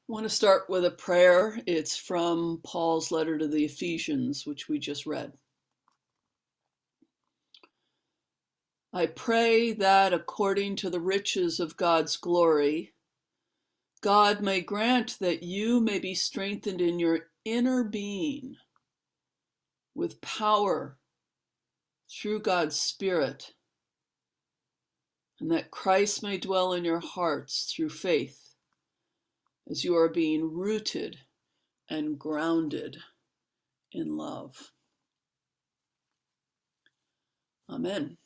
I want to start with a prayer. It's from Paul's letter to the Ephesians, which we just read. I pray that according to the riches of God's glory, God may grant that you may be strengthened in your inner being with power through God's Spirit, and that Christ may dwell in your hearts through faith, as you are being rooted and grounded in love. Amen.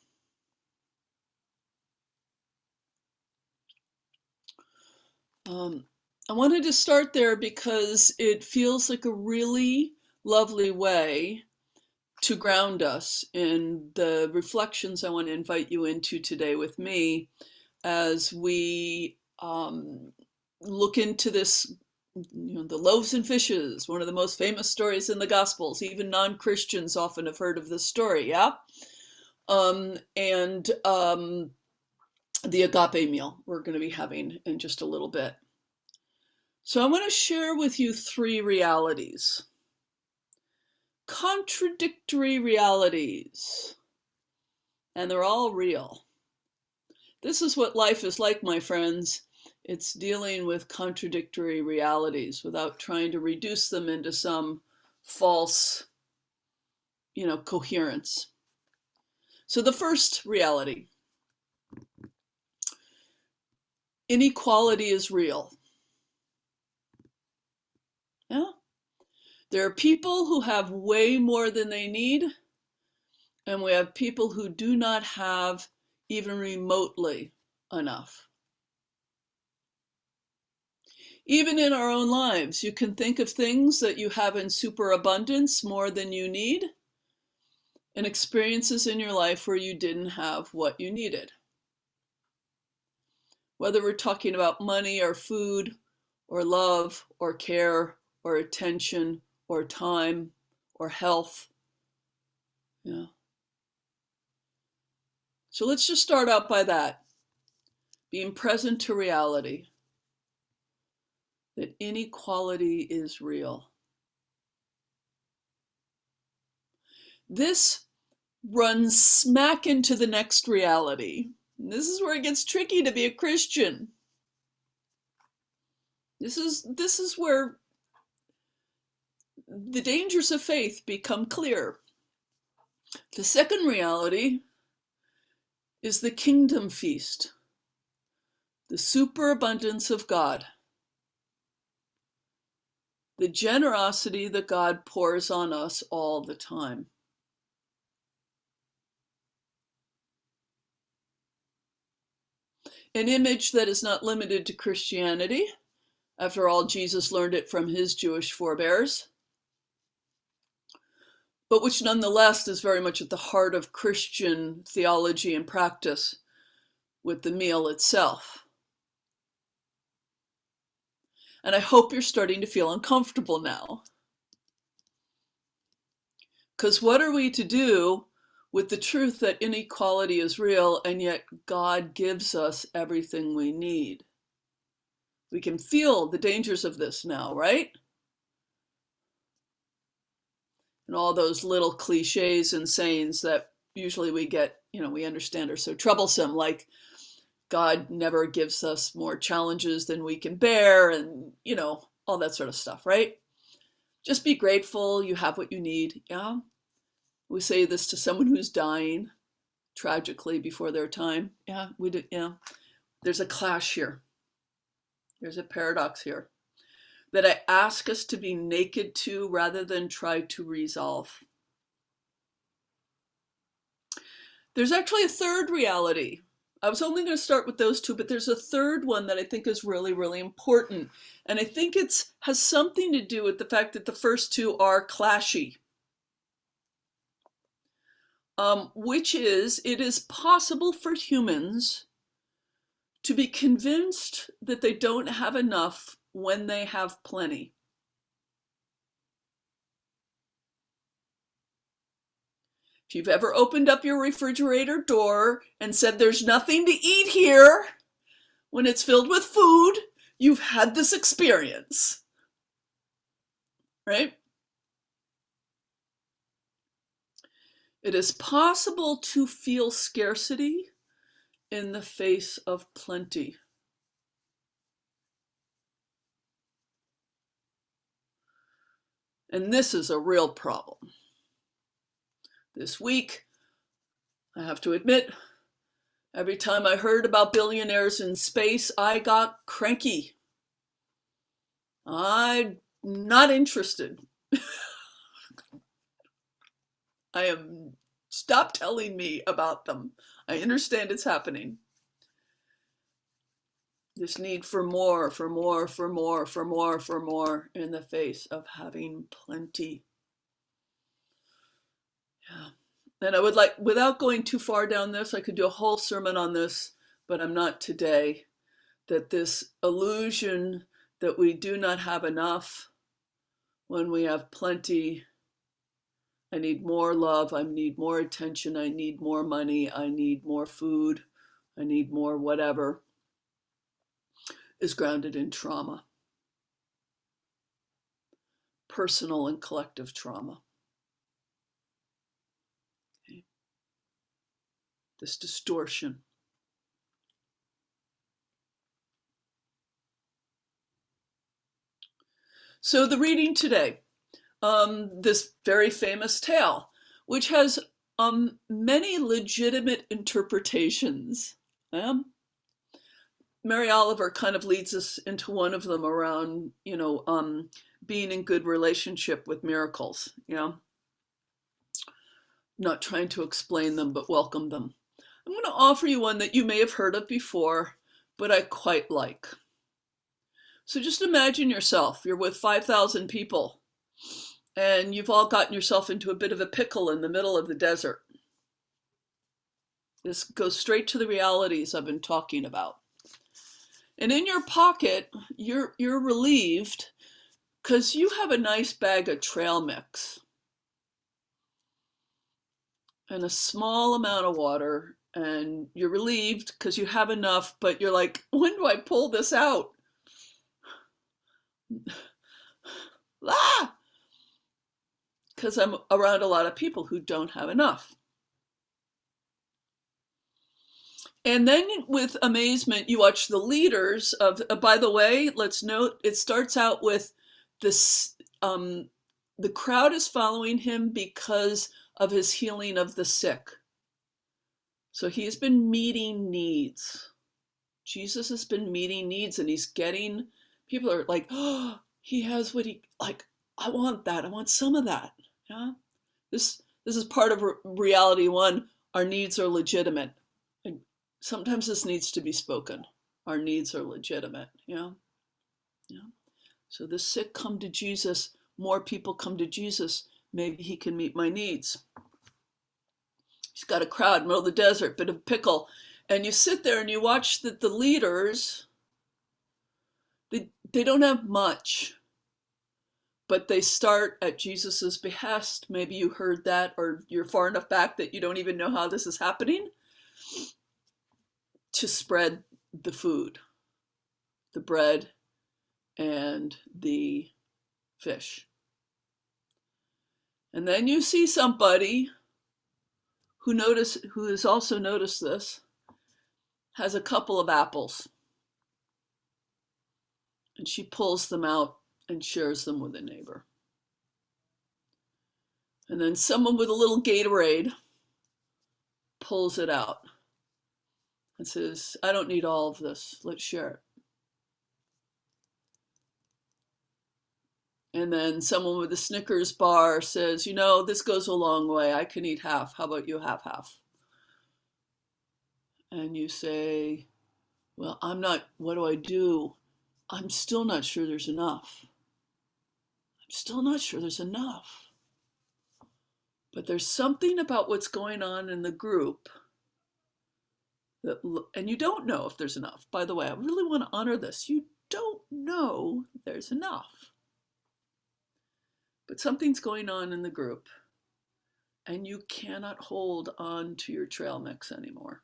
I wanted to start there because it feels like a really lovely way to ground us in the reflections I want to invite you into today with me as we look into this, the loaves and fishes, one of the most famous stories in the Gospels. Even non-Christians often have heard of this story, yeah? The agape meal we're going to be having in just a little bit. So I want to share with you three realities. Contradictory realities. And they're all real. This is what life is like, my friends. It's dealing with contradictory realities without trying to reduce them into some false, coherence. So the first reality. Inequality is real. Yeah? There are people who have way more than they need, and we have people who do not have even remotely enough. Even in our own lives, you can think of things that you have in superabundance, more than you need, and experiences in your life where you didn't have what you needed. Whether we're talking about money or food or love or care or attention or time or health. Yeah. So let's just start out by that. Being present to reality. That inequality is real. This runs smack into the next reality. And this is where it gets tricky to be a Christian. This is where the dangers of faith become clear. The second reality is the kingdom feast, the superabundance of God, the generosity that God pours on us all the time. An image that is not limited to Christianity. After all, Jesus learned it from his Jewish forebears, but which nonetheless is very much at the heart of Christian theology and practice with the meal itself. And I hope you're starting to feel uncomfortable now. Because what are we to do with the truth that inequality is real and yet God gives us everything we need? We can feel the dangers of this now, right? And all those little cliches and sayings that usually we get, we understand are so troublesome, like God never gives us more challenges than we can bear, and, all that sort of stuff, right? Just be grateful you have what you need, yeah? We say this to someone who's dying tragically before their time. Yeah, we do, yeah. There's a clash here. There's a paradox here that I ask us to be naked to rather than try to resolve. There's actually a third reality. I was only going to start with those two, but there's a third one that I think is really, really important. And I think it has something to do with the fact that the first two are clashy. Which is, it is possible for humans to be convinced that they don't have enough when they have plenty. If you've ever opened up your refrigerator door and said there's nothing to eat here, when it's filled with food, You've had this experience, right? It is possible to feel scarcity in the face of plenty. And this is a real problem. This week, I have to admit, every time I heard about billionaires in space, I got cranky. I'm not interested. Stop telling me about them. I understand it's happening. This need for more, for more, for more, for more, for more in the face of having plenty. Yeah. And I would like, without going too far down this, I could do a whole sermon on this, but I'm not today, that this illusion that we do not have enough when we have plenty. I need more love, I need more attention, I need more money, I need more food, I need more whatever, is grounded in trauma. Personal and collective trauma. Okay. This distortion. So the reading today, this very famous tale, which has many legitimate interpretations. Mary Oliver kind of leads us into one of them around, being in good relationship with miracles, not trying to explain them, but welcome them. I'm going to offer you one that you may have heard of before, but I quite like. So just imagine yourself, you're with 5,000 people, and you've all gotten yourself into a bit of a pickle in the middle of the desert. This goes straight to the realities I've been talking about. And in your pocket, you're relieved because you have a nice bag of trail mix and a small amount of water, and you're relieved because you have enough, but you're like, when do I pull this out? Because I'm around a lot of people who don't have enough. And then with amazement, you watch the leaders of, by the way, let's note, it starts out with this, the crowd is following him because of his healing of the sick. So he's been meeting needs. Jesus has been meeting needs, and he's getting, people are like, oh, he has what he, like, I want that. I want some of that. Yeah. This is part of reality one. Our needs are legitimate. And sometimes this needs to be spoken. Our needs are legitimate. Yeah. So the sick come to Jesus. More people come to Jesus. Maybe he can meet my needs. He's got a crowd, middle of the desert, bit of pickle. And you sit there and you watch that the leaders, they don't have much, but they start at Jesus's behest. Maybe you heard that, or you're far enough back that you don't even know how this is happening, to spread the food, the bread and the fish. And then you see somebody who has also noticed this, has a couple of apples, and she pulls them out and shares them with a neighbor. And then someone with a little Gatorade pulls it out and says, I don't need all of this, let's share it. And then someone with a Snickers bar says, this goes a long way, I can eat half, how about you have half? And you say, well, what do I do? I'm still not sure there's enough. But there's something about what's going on in the group that, and you don't know if there's enough. By the way, I really want to honor this. You don't know there's enough. But something's going on in the group, and you cannot hold on to your trail mix anymore.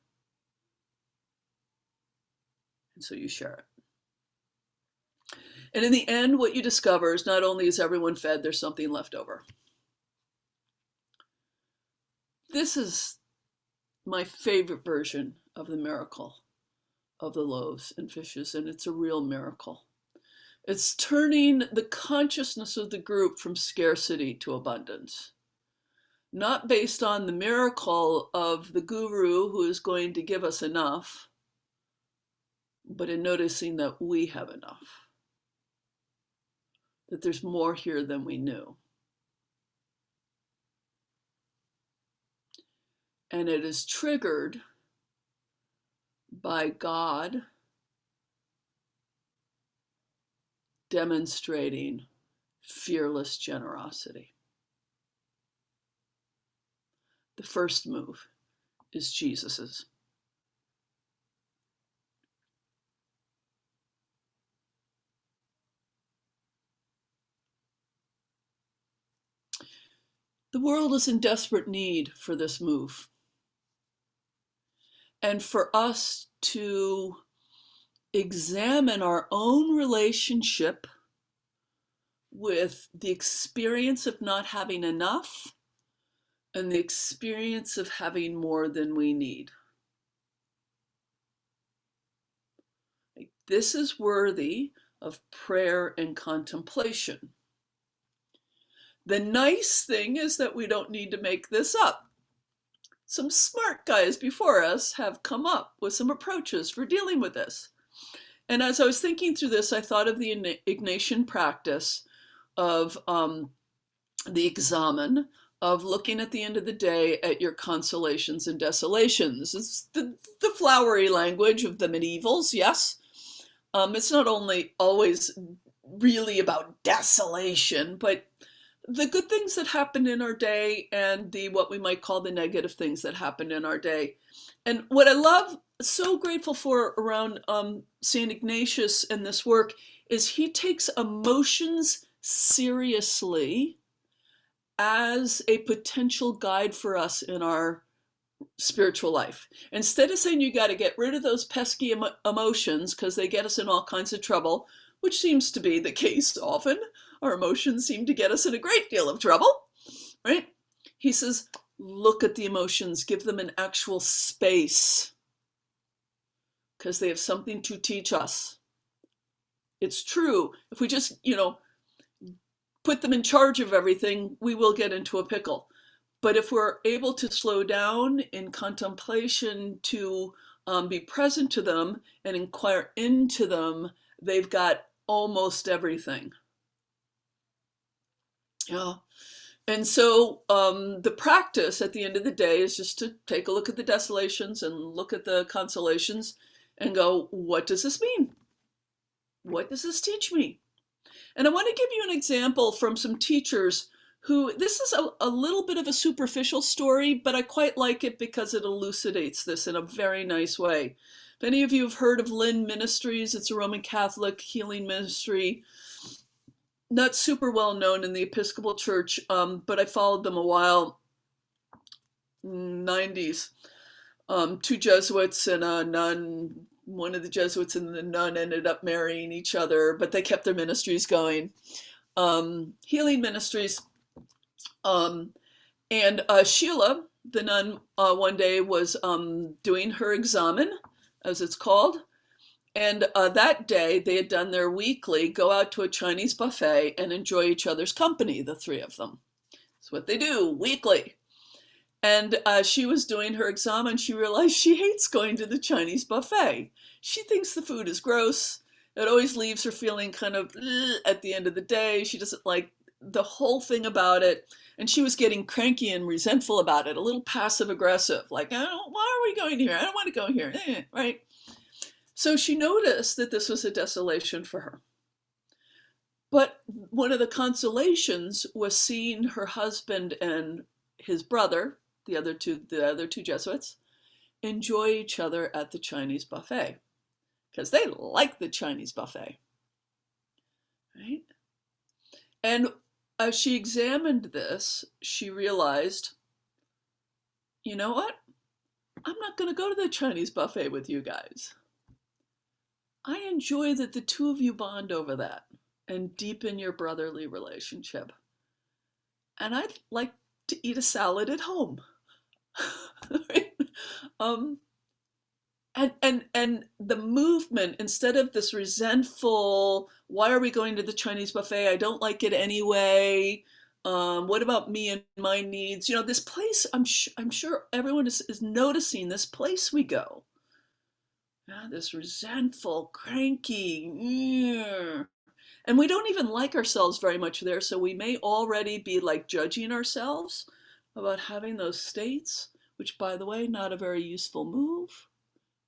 And so you share it. And in the end, what you discover is not only is everyone fed, there's something left over. This is my favorite version of the miracle of the loaves and fishes, and it's a real miracle. It's turning the consciousness of the group from scarcity to abundance. Not based on the miracle of the guru who is going to give us enough, but in noticing that we have enough. That there's more here than we knew. And it is triggered by God demonstrating fearless generosity. The first move is Jesus's. The world is in desperate need for this move. And for us to examine our own relationship with the experience of not having enough and the experience of having more than we need. This is worthy of prayer and contemplation. The nice thing is that we don't need to make this up. Some smart guys before us have come up with some approaches for dealing with this. And as I was thinking through this, I thought of the Ignatian practice of the examen, of looking at the end of the day at your consolations and desolations. It's the flowery language of the medievals, yes. It's not only always really about desolation, but the good things that happened in our day and the what we might call the negative things that happened in our day. And what I love, so grateful for around St. Ignatius and this work is he takes emotions seriously as a potential guide for us in our spiritual life. Instead of saying you got to get rid of those pesky emotions because they get us in all kinds of trouble, which seems to be the case often. Our emotions seem to get us in a great deal of trouble, right? He says, look at the emotions, give them an actual space because they have something to teach us. It's true. If we just, put them in charge of everything, we will get into a pickle. But if we're able to slow down in contemplation to be present to them and inquire into them, they've got almost everything. Yeah. And so the practice at the end of the day is just to take a look at the desolations and look at the consolations and go, what does this mean? What does this teach me? And I want to give you an example from some teachers who, this is a little bit of a superficial story, but I quite like it because it elucidates this in a very nice way. If any of you have heard of Lynn Ministries, it's a Roman Catholic healing ministry, not super well known in the Episcopal Church, but I followed them a while, 90s. Two Jesuits and a nun. One of the Jesuits and the nun ended up marrying each other, but they kept their ministries going. Healing ministries. And Sheila, the nun, one day was doing her examen, as it's called. And that day, they had done their weekly go out to a Chinese buffet and enjoy each other's company, the three of them. That's what they do, weekly. And she was doing her examen. She realized she hates going to the Chinese buffet. She thinks the food is gross. It always leaves her feeling kind of at the end of the day. She doesn't like the whole thing about it. And she was getting cranky and resentful about it, a little passive aggressive, like, why are we going here? I don't want to go here, right? So she noticed that this was a desolation for her. But one of the consolations was seeing her husband and his brother, the other two Jesuits, enjoy each other at the Chinese buffet because they like the Chinese buffet, right? And as she examined this, she realized, you know what? I'm not going to go to the Chinese buffet with you guys. I enjoy that the two of you bond over that. and deepen your brotherly relationship. And I'd like to eat a salad at home. Right? Um, and the movement, instead of this resentful, why are we going to the Chinese buffet? I don't like it anyway. What about me and my needs? This place, I'm sure everyone is noticing this place we go. Yeah, this resentful, cranky, and we don't even like ourselves very much there. So we may already be like judging ourselves about having those states, which, by the way, not a very useful move.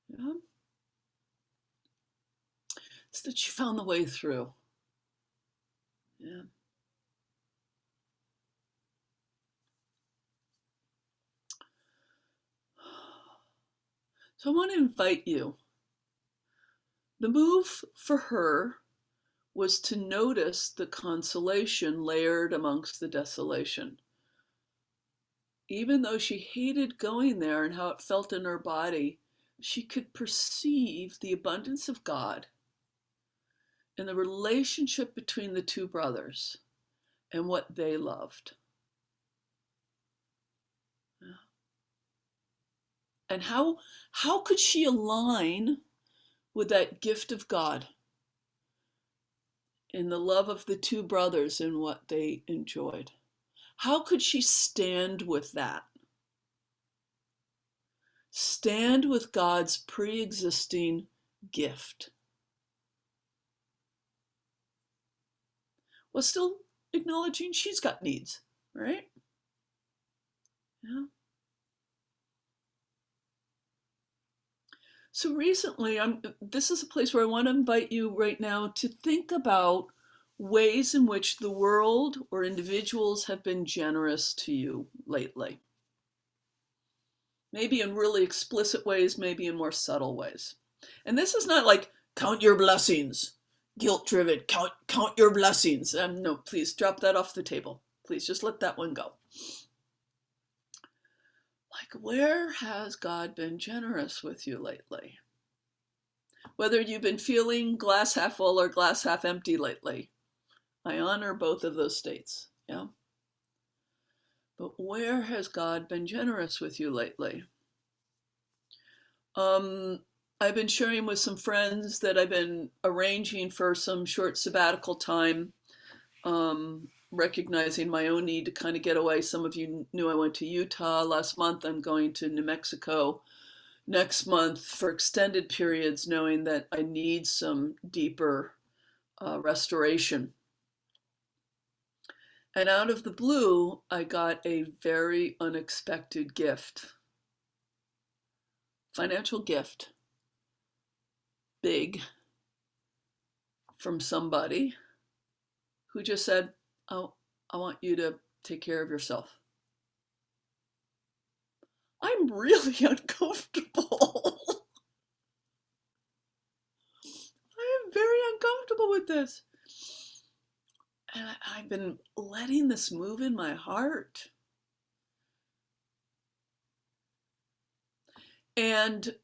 Yeah. It's that you found the way through. Yeah. So I want to invite you. The move for her was to notice the consolation layered amongst the desolation. Even though she hated going there and how it felt in her body, she could perceive the abundance of God and the relationship between the two brothers and what they loved. And how could she align with that gift of God in the love of the two brothers and what they enjoyed? How could she stand with that? Stand with God's pre-existing gift, while still acknowledging she's got needs, right? Yeah. So recently, this is a place where I want to invite you right now to think about ways in which the world or individuals have been generous to you lately. Maybe in really explicit ways, maybe in more subtle ways. And this is not like count your blessings, guilt-driven, count your blessings. No, please drop that off the table. Please just let that one go. Like, where has God been generous with you lately? Whether you've been feeling glass half full or glass half empty lately, I honor both of those states. Yeah. But where has God been generous with you lately? I've been sharing with some friends that I've been arranging for some short sabbatical time, recognizing my own need to kind of get away. Some of you knew I went to Utah last month. I'm going to New Mexico next month for extended periods, knowing that I need some deeper restoration. And out of the blue, I got a very unexpected gift, financial gift, big, from somebody who just said, oh, I want you to take care of yourself. I'm really uncomfortable. I am very uncomfortable with this. And I've been letting this move in my heart. And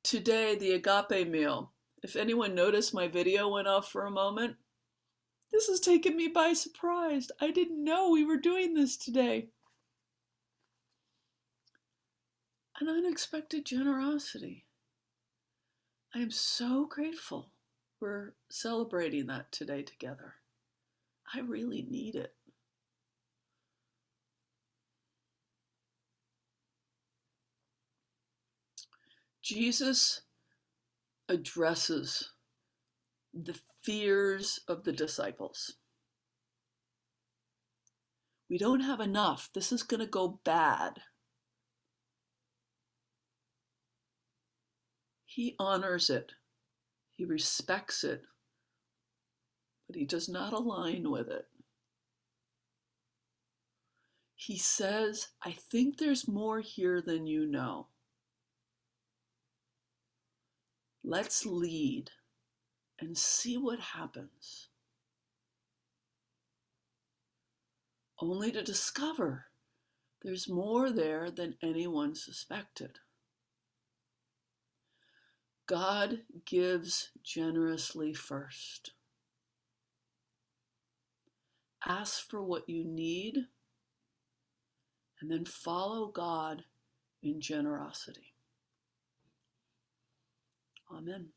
today, the agape meal. If anyone noticed, my video went off for a moment. This has taken me by surprise. I didn't know we were doing this today. An unexpected generosity. I am so grateful we're celebrating that today together. I really need it. Jesus addresses the fears of the disciples. We don't have enough. This is going to go bad. He honors it. He respects it. But he does not align with it. He says, I think there's more here than you know. Let's lead and see what happens. Only to discover there's more there than anyone suspected. God gives generously first. ask for what you need, and then follow God in generosity. Amen.